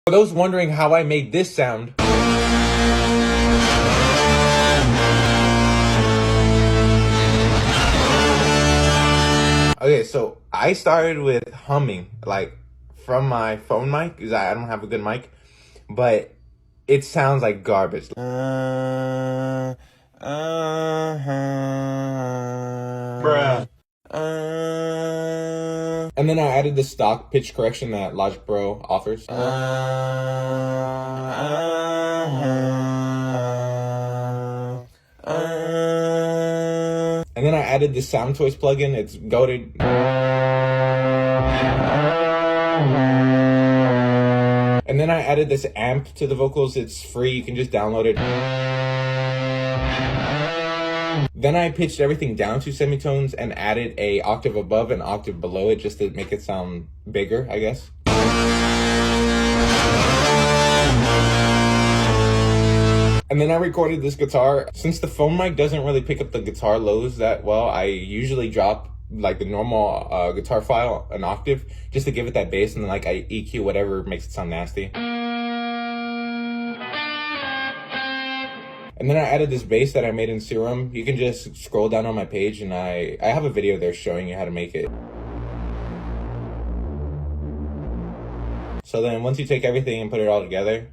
For those wondering how I made this sound, okay, so I started with humming, like from my phone mic, because I don't have a good mic, but it sounds like garbage. Bruh. And then I added the stock pitch correction that Logic Pro offers. And then I added the Sound Choice plugin. It's goated. And then I added this amp to the vocals. It's free. You can just download it. Then I pitched everything down to semitones and added a octave above and octave below it just to make it sound bigger, I guess. And then I recorded this guitar. Since the phone mic doesn't really pick up the guitar lows that well, I usually drop like the normal guitar file an octave just to give it that bass, and then like I EQ whatever makes it sound nasty. And then I added this bass that I made in Serum. You can just scroll down on my page and I have a video there showing you how to make it. So then once you take everything and put it all together,